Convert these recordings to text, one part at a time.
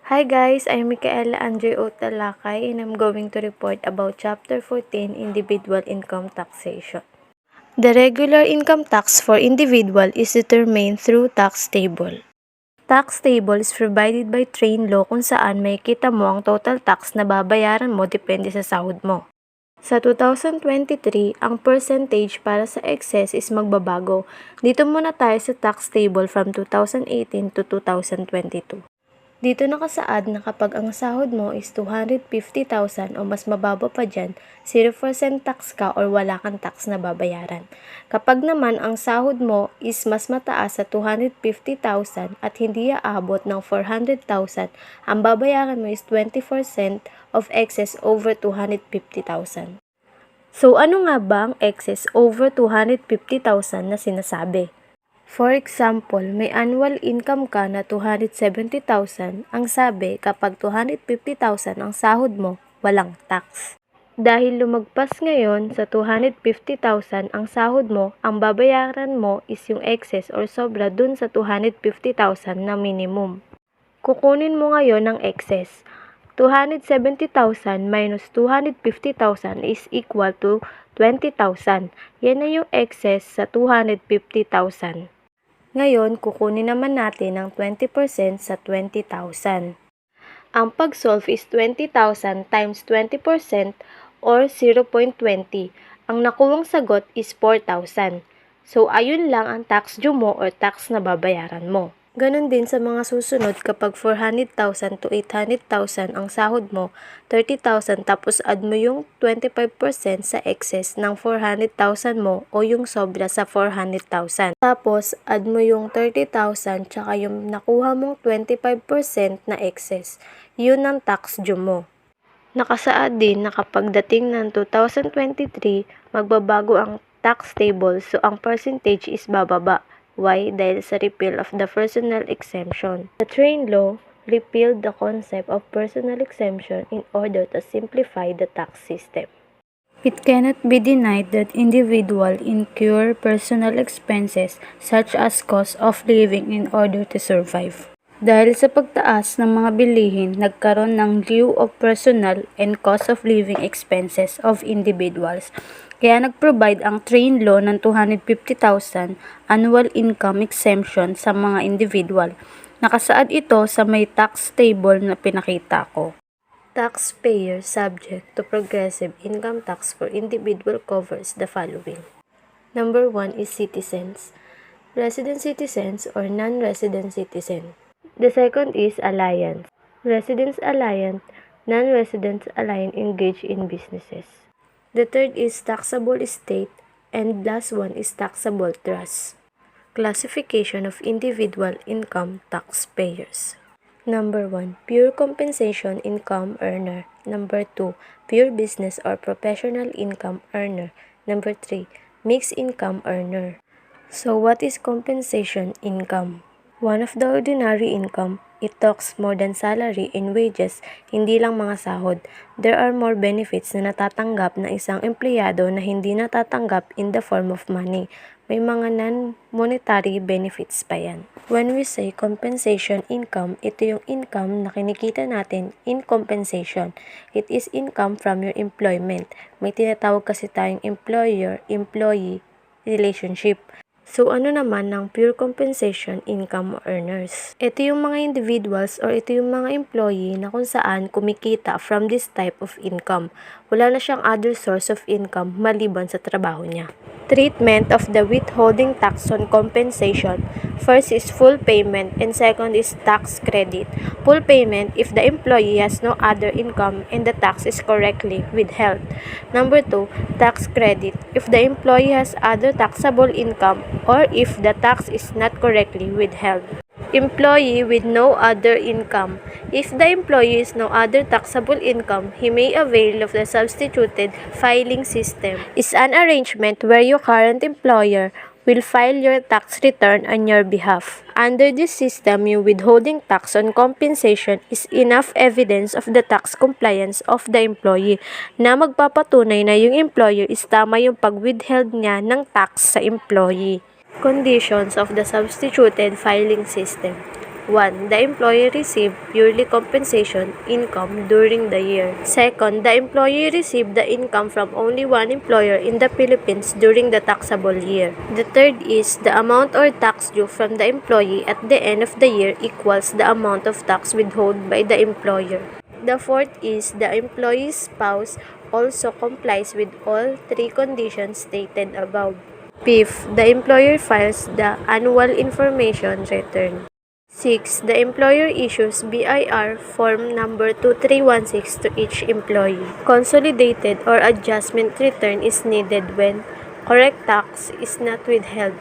Hi guys, I'm Micaela Andre Otalakay and I'm going to report about Chapter 14, Individual Income Taxation. The regular income tax for individual is determined through tax table. Tax table is provided by train law kung saan may kita mo ang total tax na babayaran mo depende sa sahod mo. Sa 2023, ang percentage para sa excess is magbabago. Dito muna tayo sa tax table from 2018 to 2022. Dito nakasaad na kapag ang sahod mo is 250,000 o mas mababa pa dyan, 0% tax ka or wala kang tax na babayaran. Kapag naman ang sahod mo is mas mataas sa 250,000 at hindi aabot ng 400,000, ang babayaran mo is 20% of excess over 250,000. So ano nga ba ang excess over 250,000 na sinasabi? For example, may annual income ka na 270,000, ang sabi kapag 250,000 ang sahod mo, walang tax. Dahil lumagpas ngayon sa 250,000 ang sahod mo, ang babayaran mo is yung excess or sobra dun sa 250,000 na minimum. Kukunin mo ngayon ang excess. 270,000 minus 250,000 is equal to 20,000. Yan na yung excess sa 250,000. Ngayon, kukunin naman natin ang 20% sa 20,000. Ang pag-solve is 20,000 times 20% or 0.20. Ang nakuwang sagot is 4,000. So, ayun lang ang tax due mo or tax na babayaran mo. Ganon din sa mga susunod kapag 400,000 to 800,000 ang sahod mo, 30,000 tapos add mo yung 25% sa excess ng 400,000 mo o yung sobra sa 400,000. Tapos add mo yung 30,000 tsaka yung nakuha mong 25% na excess. Yun ang tax due mo. Nakasaad din na kapag dating ng 2023, magbabago ang tax table so ang percentage is bababa. Why? Dahil sa repeal of the personal exemption. The train law repealed the concept of personal exemption in order to simplify the tax system. It cannot be denied that individuals incur personal expenses such as cost of living in order to survive. Dahil sa pagtaas ng mga bilihin, nagkaroon ng lieu of personal and cost of living expenses of individuals. Kaya nag-provide ang train law ng 250,000 annual income exemption sa mga individual. Nakasaad ito sa may tax table na pinakita ko. Taxpayer subject to progressive income tax for individual covers the following. Number 1 is citizens, resident citizens or non-resident citizen. The second is alliance, residents alliance, non-residents alliance engaged in businesses. The third is taxable estate, and last one is taxable trust. Classification of individual income taxpayers. Number 1, pure compensation income earner. Number 2, pure business or professional income earner. Number 3, mixed income earner. So what is compensation income? One of the ordinary income, it talks more than salary and wages, hindi lang mga sahod. There are more benefits na natatanggap ng isang empleyado na hindi natatanggap in the form of money. May mga non-monetary benefits pa yan. When we say compensation income, ito yung income na kinikita natin in compensation. It is income from your employment. May tinatawag kasi tayong employer-employee relationship. So, ano naman ng pure compensation income earners? Ito yung mga individuals or ito yung mga employee na kung saan kumikita from this type of income. Wala na siyang other source of income maliban sa trabaho niya. Treatment of the withholding tax on compensation. First is full payment and second is tax credit. Full payment if the employee has no other income and the tax is correctly withheld. Number 2, tax credit if the employee has other taxable income or if the tax is not correctly withheld. Employee with no other income. If the employee has no other taxable income, he may avail of the substituted filing system. It's an arrangement where your current employer will file your tax return on your behalf. Under this system, yung withholding tax on compensation is enough evidence of the tax compliance of the employee na magpapatunay na yung employer is tama yung pag-withheld niya ng tax sa employee. Conditions of the substituted filing system. 1. The employee received yearly compensation income during the year. Second, the employee received the income from only one employer in the Philippines during the taxable year. The third is the amount or tax due from the employee at the end of the year equals the amount of tax withheld by the employer. The fourth is the employee's spouse also complies with all three conditions stated above. Fifth, the employer files the annual information return. 6. The employer issues BIR form number 2316 to each employee. Consolidated or adjustment return is needed when correct tax is not withheld.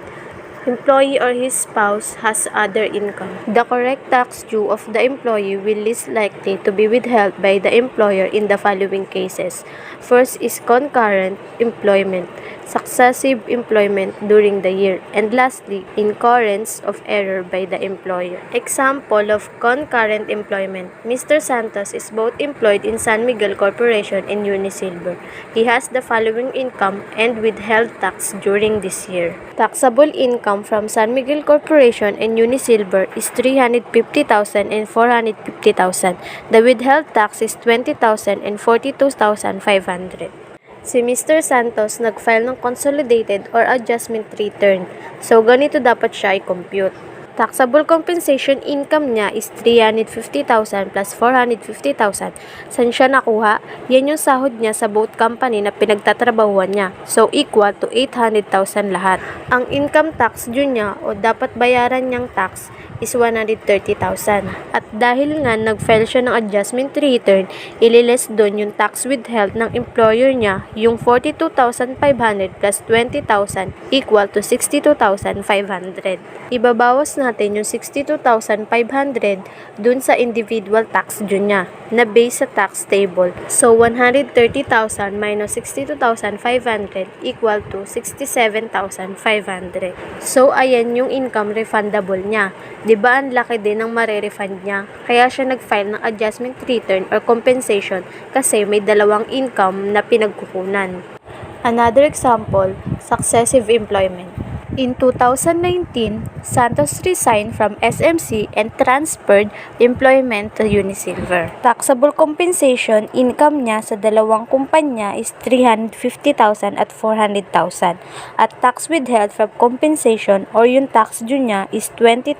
Employee or his spouse has other income. The correct tax due of the employee will least likely to be withheld by the employer in the following cases. First is concurrent employment, successive employment during the year, and lastly, incurrence of error by the employer. Example of concurrent employment. Mr. Santos is both employed in San Miguel Corporation and Unisilver. He has the following income and withheld tax during this year. Taxable income from San Miguel Corporation and Unisilver is 350,000 and 450,000. The withheld tax is 20,000 and 42,500. Si Mr. Santos nag-file ng consolidated or adjustment return. So, ganito dapat siya i-compute. Taxable compensation income niya is 350,000 plus 450,000. Saan siya nakuha? Yan yung sahod niya sa both company na pinagtatrabahuan niya. So, equal to 800,000 lahat. Ang income tax due niya o dapat bayaran niyang tax is 130,000. At dahil nga nag-file siya ng adjustment return, ililes doon yung tax withheld ng employer niya, yung 42,500 plus 20,000 equal to 62,500. Ibabawas natin yung 62,500 dun sa individual tax due niya na base sa tax table. So, 130,000 minus 62,500 equal to 67,500. So, ayan yung income refundable niya. Diba ang laki din ng marerefund niya? Kaya siya nag-file ng adjustment return or compensation kasi may dalawang income na pinagkukunan. Another example, successive employment. In 2019, Santos resigned from SMC and transferred employment to Unisilver. Taxable compensation income niya sa dalawang kumpanya is 350,000 at 400,000. At tax withheld from compensation or yung tax due niya is 20,000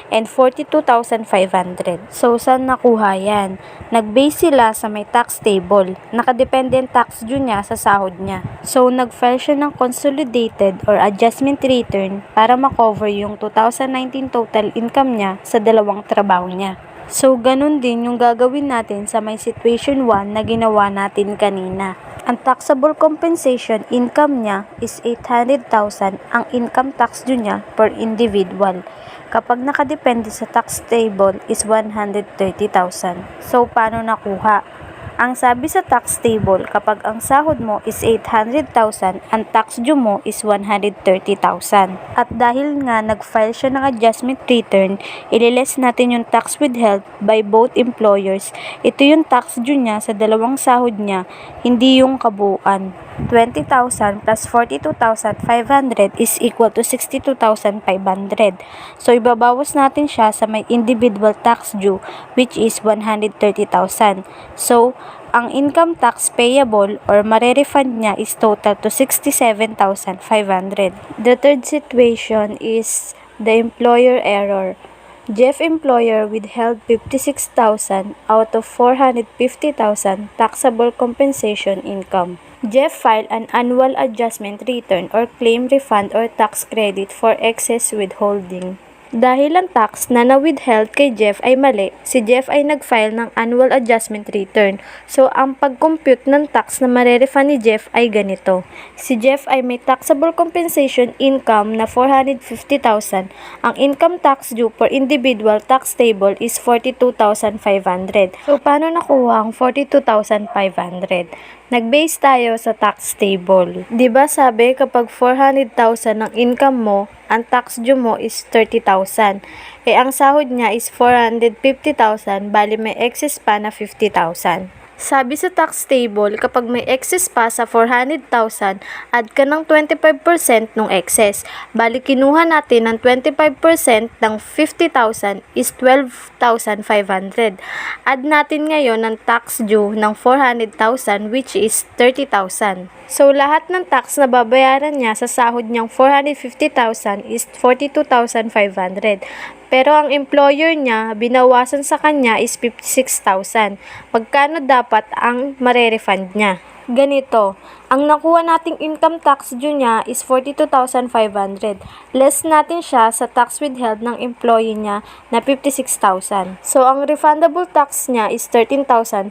and 42,500. So, saan nakuha yan? Nag-base sila sa may tax table. Nakadependent tax due niya sa sahod niya. So, nag-file siya ng consolidated or adjustment return para makover yung 2019 total income niya sa dalawang trabaho niya. So, ganun din yung gagawin natin sa may situation 1 na ginawa natin kanina. Ang taxable compensation income niya is 800,000, ang income tax due niya per individual. Kapag nakadepende sa tax table is 130,000. So, paano nakuha? Ang sabi sa tax table, kapag ang sahod mo is 800,000, ang tax due mo is 130,000. At dahil nga nag-file siya ng adjustment return, ililes natin yung tax withheld by both employers. Ito yung tax due niya sa dalawang sahod niya, hindi yung kabuuan. 20,000 plus 42,500 is equal to 62,500. So, ibabawas natin siya sa may individual tax due, which is 130,000. So, ang income tax payable or marerefund niya is total to 67,500. The third situation is the employer error. Jeff employer withheld 56,000 out of 450,000 taxable compensation income. Jeff filed an annual adjustment return or claim refund or tax credit for excess withholding. Dahil ang tax na na-withheld kay Jeff ay mali, si Jeff ay nag-file ng annual adjustment return. So, ang pag-compute ng tax na marerefund ni Jeff ay ganito. Si Jeff ay may taxable compensation income na 450,000. Ang income tax due per individual tax table is 42,500. So, paano nakuha ang 42,500? Nag-base tayo sa tax table. 'Di ba sabi kapag 400,000 ang income mo, ang tax due mo is 30,000. Eh ang sahod niya is 450,000, bali may excess pa na 50,000. Sabi sa tax table, kapag may excess pa sa 400,000, add ka ng 25% ng excess. Bali, kinuha natin ng 25% ng 50,000 is 12,500. Add natin ngayon ng tax due ng 400,000 which is 30,000. So, lahat ng tax na babayaran niya sa sahod niyang 450,000 is 42,500. Pero ang employer niya, binawasan sa kanya is 56,000. Magkano dapat ang marerefund niya? Ganito, ang nakuha nating income tax due niya is 42,500. Less natin siya sa tax withheld ng employee niya na 56,000. So, ang refundable tax niya is 13,500.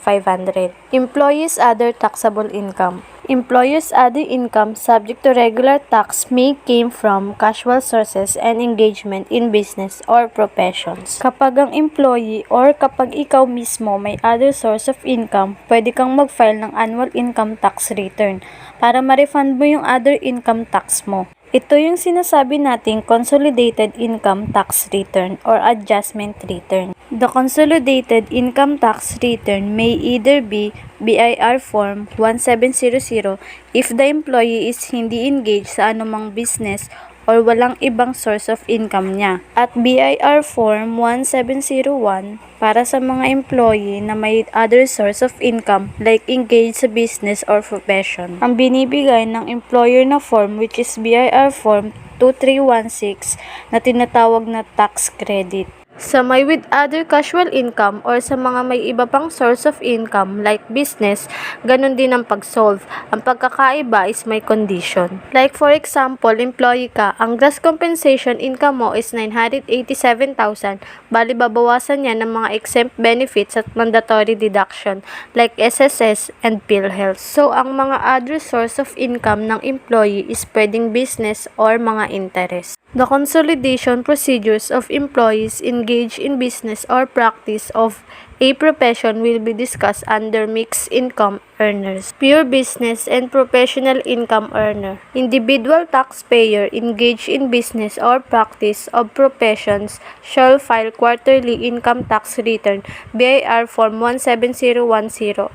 Employee's other taxable income. Employers' other income subject to regular tax may came from casual sources and engagement in business or professions. Kapag ang employee or kapag ikaw mismo may other source of income, pwede kang mag-file ng annual income tax return para ma-refund mo yung other income tax mo. Ito yung sinasabi nating consolidated income tax return or adjustment return. The consolidated income tax return may either be BIR Form 1700 if the employee is hindi engaged sa anumang business or walang ibang source of income niya, at BIR Form 1701 para sa mga employee na may other source of income like engaged sa business or profession. Ang binibigay ng employer na form which is BIR Form 2316 na tinatawag na tax credit. Sa may with other casual income or sa mga may iba pang source of income like business, ganun din ang pag-solve. Ang pagkakaiba is may condition. Like for example, employee ka, ang gross compensation income mo is 987,000, bali babawasan niya ng mga exempt benefits at mandatory deduction like SSS and PhilHealth. So, ang mga other source of income ng employee is pwedeng business or mga interest. The consolidation procedures of employees engaged in business or practice of a profession will be discussed under mixed income earners, pure business and professional income earner. Individual taxpayer engaged in business or practice of professions shall file quarterly income tax return BIR Form 17010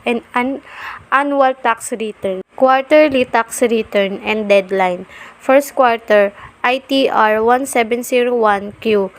and an annual tax return, quarterly tax return and deadline. First quarter ITR 1701Q.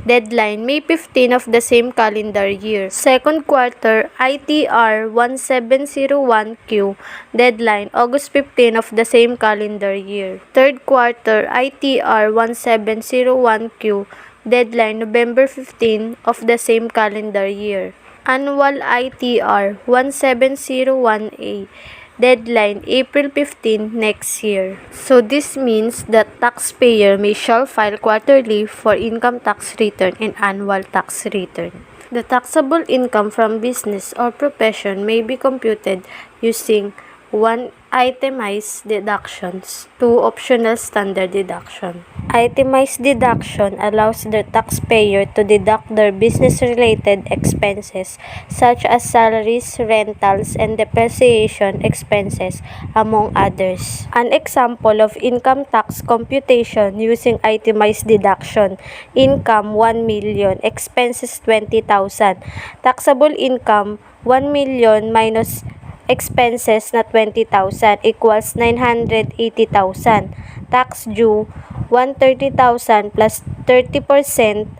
Deadline May 15 of the same calendar year. Second quarter ITR 1701Q. Deadline August 15 of the same calendar year. Third quarter ITR 1701Q. Deadline November 15 of the same calendar year. Annual ITR 1701A. Deadline April 15 next year. So this means that taxpayer may shall file quarterly for income tax return and annual tax return. The taxable income from business or profession may be computed using 1. Itemized deductions, 2. Optional standard deduction. Itemized deduction allows the taxpayer to deduct their business-related expenses such as salaries, rentals, and depreciation expenses, among others. An example of income tax computation using itemized deduction: income 1 million, expenses 20,000. Taxable income 1 million minus expenses na 20,000 equals 980,000. Tax due 130,000 plus 30%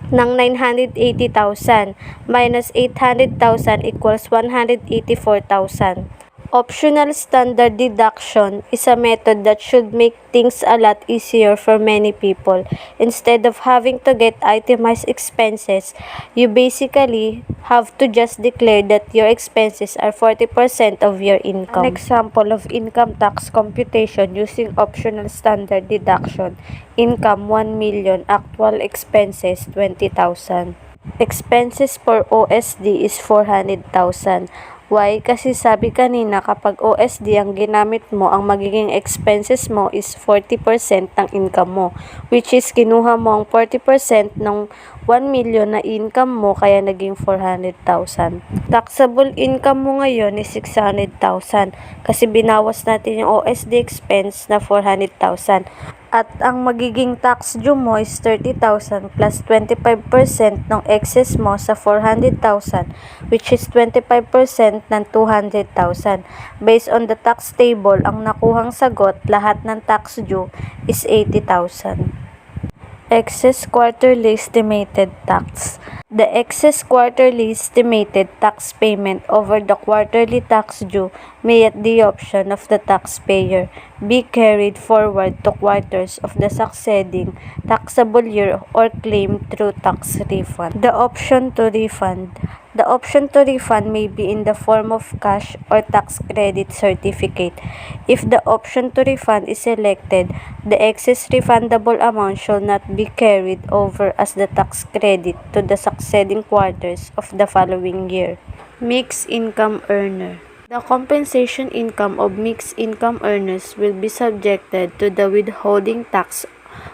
ng 980,000 minus 800,000 equals 184,000. Optional standard deduction is a method that should make things a lot easier for many people. Instead of having to get itemized expenses, you basically have to just declare that your expenses are 40% of your income. An example of income tax computation using optional standard deduction: income 1 million, actual expenses 20,000. Expenses for OSD is 400,000. Why? Kasi sabi kanina kapag OSD ang ginamit mo, ang magiging expenses mo is 40% ng income mo, which is kinuha mo ang 40% ng 1 million na income mo kaya naging 400,000. Taxable income mo ngayon is 600,000 kasi binawas natin yung OSD expense na 400,000. At ang magiging tax due mo is 30,000 plus 25% ng excess mo sa 400,000, which is 25% ng 200,000. Based on the tax table, ang nakuhang sagot, lahat ng tax due is 80,000. Excess quarterly estimated tax. The excess quarterly estimated tax payment over the quarterly tax due may, at the option of the taxpayer, be carried forward to quarters of the succeeding taxable year or claimed through tax refund. The option to refund. The option to refund may be in the form of cash or tax credit certificate. If the option to refund is selected, the excess refundable amount shall not be carried over as the tax credit to the succeeding quarters of the following year. Mixed income earner. The compensation income of mixed income earners will be subjected to the withholding tax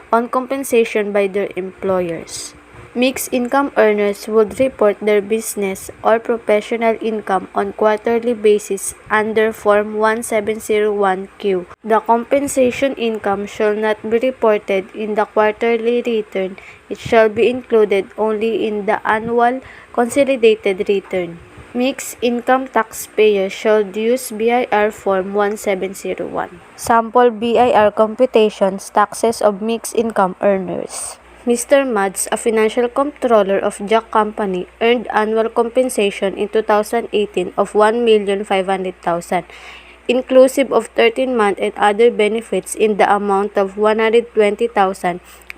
on compensation by their employers. Mixed income earners would report their business or professional income on quarterly basis under Form 1701Q. The compensation income shall not be reported in the quarterly return. It shall be included only in the annual consolidated return. Mixed income taxpayers shall use BIR Form 1701. Sample BIR computations taxes of mixed income earners. Mr. Mads, a financial controller of Jack Company, earned annual compensation in 2018 of 1,500,000, inclusive of 13-month and other benefits in the amount of 120,000,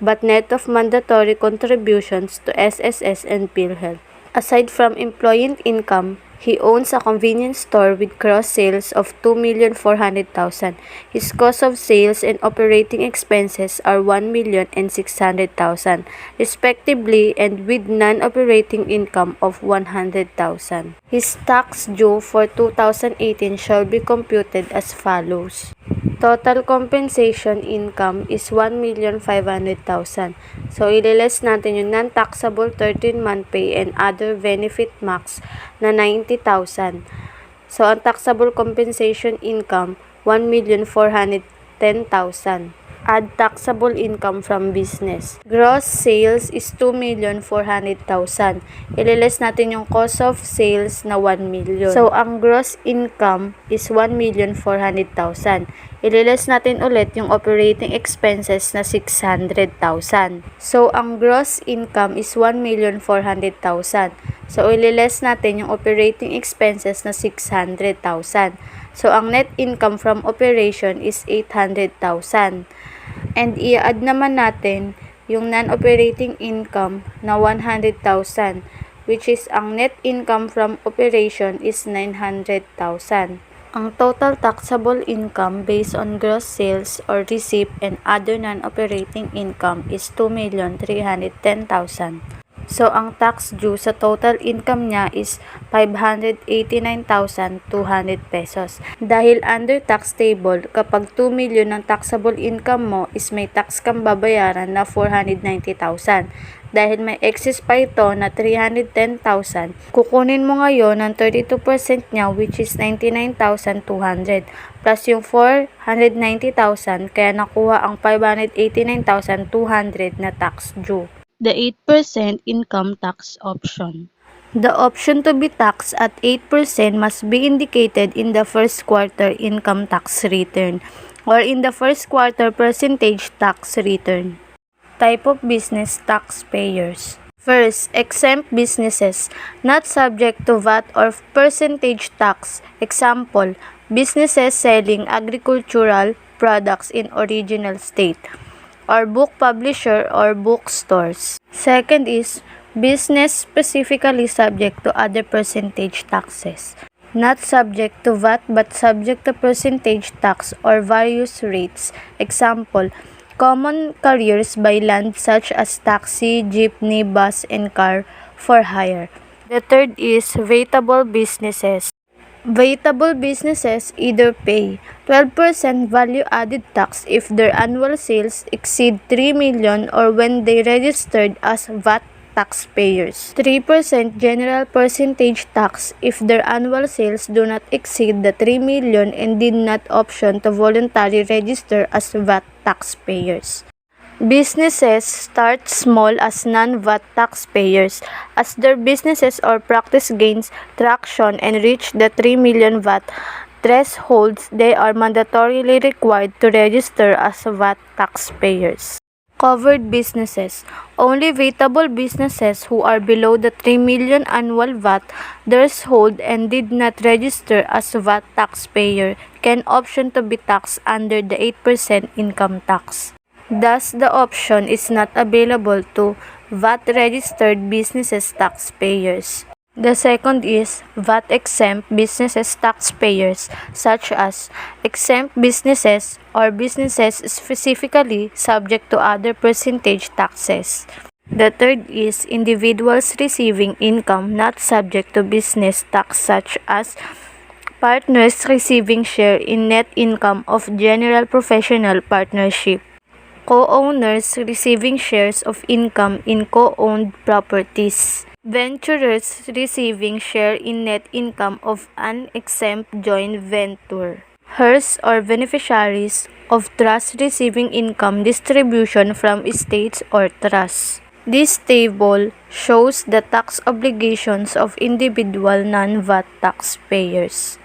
but net of mandatory contributions to SSS and PhilHealth. Aside from employee income, he owns a convenience store with gross sales of 2,400,000. His cost of sales and operating expenses are 1,600,000, respectively, and with non-operating income of 100,000. His tax due for 2018 shall be computed as follows. Total compensation income is 1,500,000. So, ililess natin yung non-taxable 13-month pay and other benefit max na 90,000. So, ang taxable compensation income, 1,410,000. Add taxable income from business. Gross sales is 2,400,000. Ililess natin yung cost of sales na 1 million. So, ang gross income is 1,400,000. Ililess natin ulit yung operating expenses na 600,000. So, ang gross income is 1,400,000. So, ililess natin yung operating expenses na 600,000. So, ang net income from operation is 800,000. And i-add naman natin yung non-operating income na 100,000, which is ang net income from operation is 900,000. Ang total taxable income based on gross sales or receipt and other non-operating income is 2,310,000. So, ang tax due sa total income niya is 589,200 pesos. Dahil under tax table, kapag 2 million ng taxable income mo is may tax kang babayaran na 490,000. Dahil may excess pa ito na 310,000, kukunin mo ngayon ng 32% niya, which is 99,200 plus yung 490,000, kaya nakuha ang 589,200 na tax due. The 8% income tax option. The option to be taxed at 8% must be indicated in the first quarter income tax return or in the first quarter percentage tax return. Type of business taxpayers. First, exempt businesses not subject to VAT or percentage tax. Example, businesses selling agricultural products in original state, or book publisher or bookstores. Second is business specifically subject to other percentage taxes, not subject to VAT but subject to percentage tax or various rates. Example, common carriers by land such as taxi, jeepney, bus, and car for hire. The third is vegetable businesses. Vegetable businesses either pay 12% value-added tax if their annual sales exceed 3 million or when they registered as VAT taxpayers. 3% general percentage tax if their annual sales do not exceed the 3 million and did not option to voluntarily register as VAT taxpayers. Businesses start small as non-VAT taxpayers. As their businesses or practice gains traction and reach the 3 million VAT thresholds, they are mandatorily required to register as VAT taxpayers. Covered businesses. Only VATable businesses who are below the 3 million annual VAT threshold and did not register as VAT taxpayer can option to be taxed under the 8% income tax. Thus, the option is not available to VAT-registered businesses taxpayers. The second is VAT-exempt businesses taxpayers, such as exempt businesses or businesses specifically subject to other percentage taxes. The third is individuals receiving income not subject to business tax, such as partners receiving share in net income of general professional partnership, co-owners receiving shares of income in co-owned properties, venturers receiving share in net income of an exempt joint venture, heirs or beneficiaries of trust receiving income distribution from estates or trusts. This table shows the tax obligations of individual non-VAT taxpayers.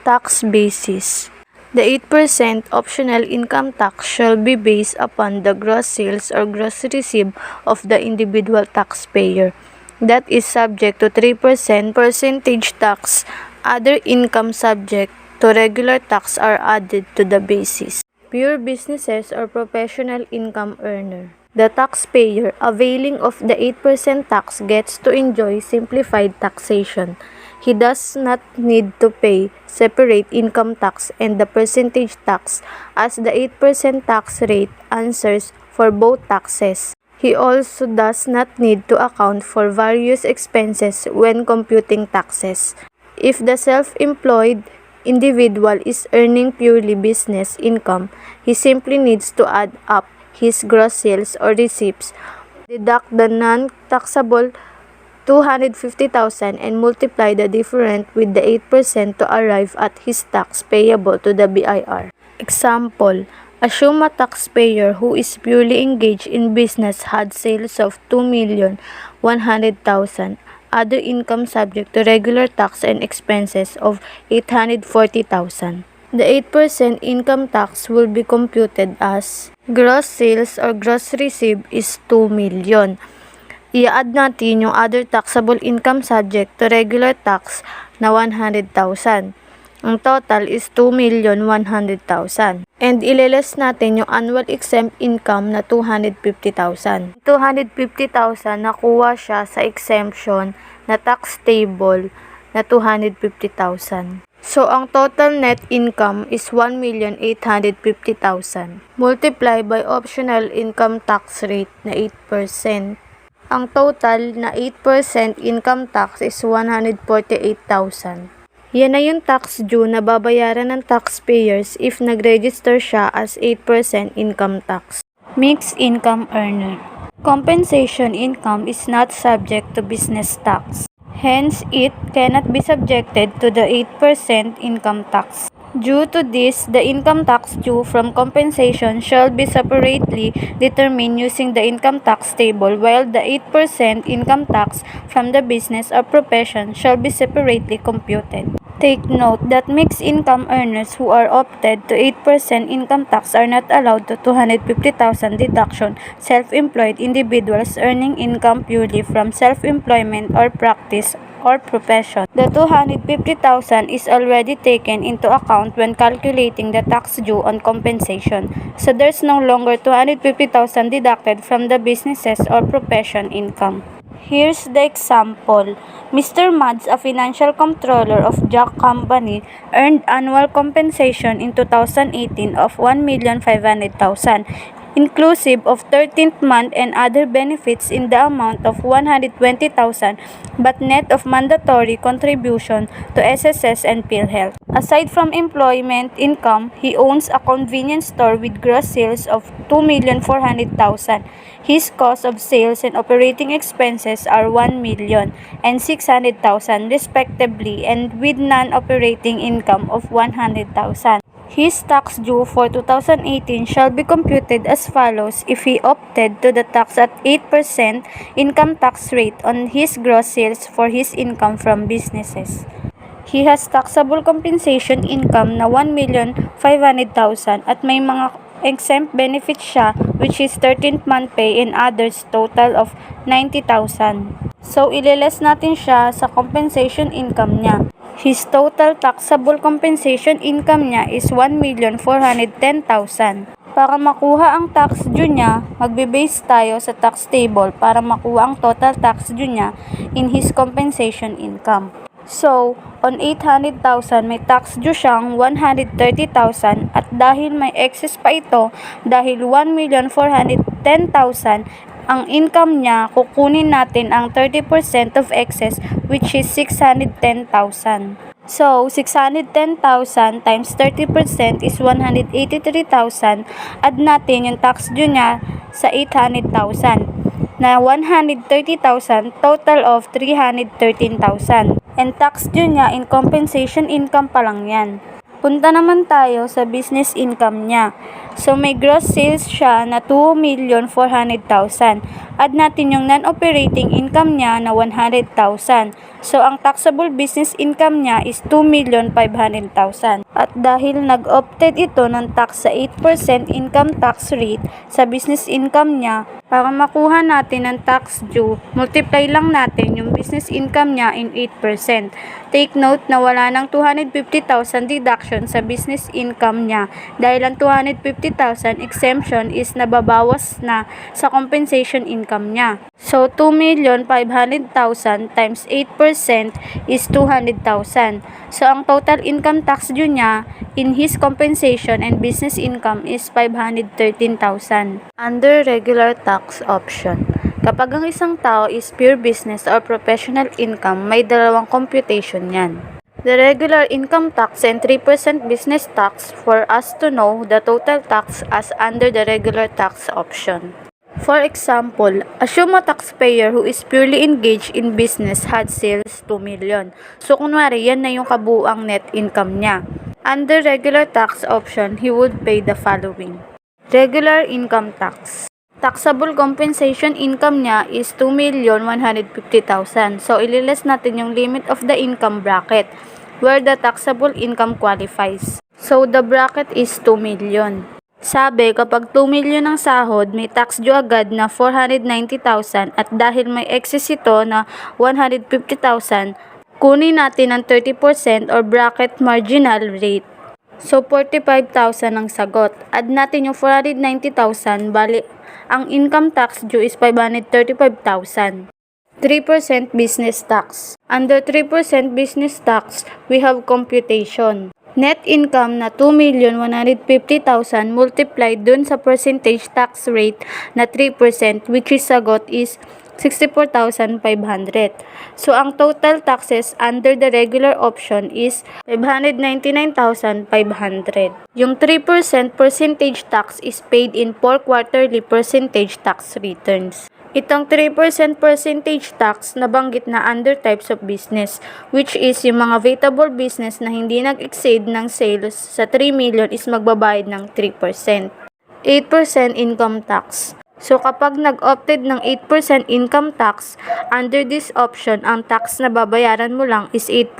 Tax basis. The 8% optional income tax shall be based upon the gross sales or gross receipt of the individual taxpayer. That is subject to 3% percentage tax. Other income subject to regular tax are added to the basis. Pure businesses or professional income earner. The taxpayer availing of the 8% tax gets to enjoy simplified taxation. He does not need to pay separate income tax and the percentage tax, as the 8% tax rate answers for both taxes. He also does not need to account for various expenses when computing taxes. If the self-employed individual is earning purely business income, he simply needs to add up his gross sales or receipts, deduct the non-taxable 250,000 and multiply the difference with the 8% to arrive at his tax payable to the BIR. Example, assume a taxpayer who is purely engaged in business had sales of 2,100,000, other income subject to regular tax and expenses of 840,000. The 8% income tax will be computed as gross sales or gross receipt is 2 million. I-add natin yung other taxable income subject to regular tax na 100,000. Ang total is 2,100,000. And ileless natin yung annual exempt income na 250,000. 250,000 nakuha siya sa exemption na tax table na 250,000. So, ang total net income is 1,850,000. Multiply by optional income tax rate na 8%. Ang total na 8% income tax is 148,000. Yan na yung tax due na babayaran ng taxpayers if nag-register siya as 8% income tax. Mixed income earner. Compensation income is not subject to business tax. Hence, it cannot be subjected to the 8% income tax. Due to this, the income tax due from compensation shall be separately determined using the income tax table, while the 8% income tax from the business or profession shall be separately computed. Take note that mixed income earners who are opted to 8% income tax are not allowed to 250,000 deduction. Self-employed individuals earning income purely from self-employment or practice or profession. The 250,000 is already taken into account when calculating the tax due on compensation. So there's no longer 250,000 deducted from the businesses or profession income. Here's the example. Mr. Mads, a financial controller of Jack Company, earned annual compensation in 2018 of 1,500,000. inclusive of 13th month and other benefits in the amount of 120,000 but net of mandatory contribution to SSS and PhilHealth. Aside from employment income, he owns a convenience store with gross sales of 2,400,000. His cost of sales and operating expenses are 1 million and 600,000 respectively, and with non-operating income of 100,000. His tax due for 2018 shall be computed as follows if he opted to the tax at 8% income tax rate on his gross sales for his income from businesses. He has taxable compensation income na 1,500,000 at may mga exempt benefits siya which is 13th month pay and others total of 90,000. So, ililess natin siya sa compensation income niya. His total taxable compensation income niya is 1,410,000. Para makuha ang tax due niya, magbe-base tayo sa tax table para makuha ang total tax due niya in his compensation income. So, on 800,000 may tax due siyang 130,000 at dahil may excess pa ito, dahil 1,410,000 ang income niya, kukunin natin ang 30% of excess which is 610,000. So, 610,000 times 30% is 183,000. Add natin yung tax due niya sa 800,000 na 130,000, total of 313,000. And tax due niya in compensation income pa lang yan. Punta naman tayo sa business income niya. So, may gross sales siya na 2,400,000. Add natin yung non-operating income niya na 100,000. So, ang taxable business income niya is 2,500,000. At dahil nag-opted ito ng tax sa 8% income tax rate sa business income niya, para makuha natin ang tax due, multiply lang natin yung business income niya in 8%. Take note na wala ng 250,000 deduction sa business income niya dahil ang 250,000 exemption is nababawas na sa compensation income niya. So, 2,500,000 times 8% is 200,000. So, ang total income tax due niya in his compensation and business income is 513,000. Under regular tax option, kapag ang isang tao is pure business or professional income, may dalawang computation yan. The regular income tax and 3% business tax for us to know the total tax as under the regular tax option. For example, assume a taxpayer who is purely engaged in business had sales 2 million. So, kunwari, yan na yung kabuuang net income niya. Under regular tax option, he would pay the following. Regular income tax. Taxable compensation income niya is 2,150,000. So, ililess natin yung limit of the income bracket where the taxable income qualifies. So, the bracket is 2 million. Sabi, kapag 2 million ang sahod, may tax due agad na 490,000 at dahil may excess ito na 150,000, kunin natin ang 30% or bracket marginal rate. So, 45,000 ang sagot. Add natin yung 490,000, bali, ang income tax due is 535,000. 3% business tax. Under 3% business tax, we have computation. Net income na 2,150,000 multiplied dun sa percentage tax rate na 3% which is sagot is 64,500. So, ang total taxes under the regular option is 599,500. Yung 3% percentage tax is paid in 4 quarterly percentage tax returns. Itong 3% percentage tax nabanggit na under types of business, which is yung mga vatable business na hindi nag-exceed ng sales sa 3 million is magbabayad ng 3%. 8% income tax. So, kapag nag-opted ng 8% income tax, under this option, ang tax na babayaran mo lang is 8%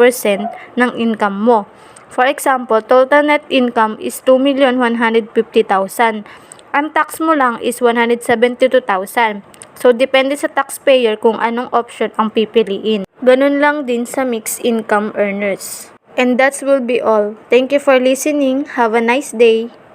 ng income mo. For example, total net income is 2,150,000. Ang tax mo lang is 172,000. So, depende sa taxpayer kung anong option ang pipiliin. Ganun lang din sa mixed income earners. And that will be all. Thank you for listening. Have a nice day.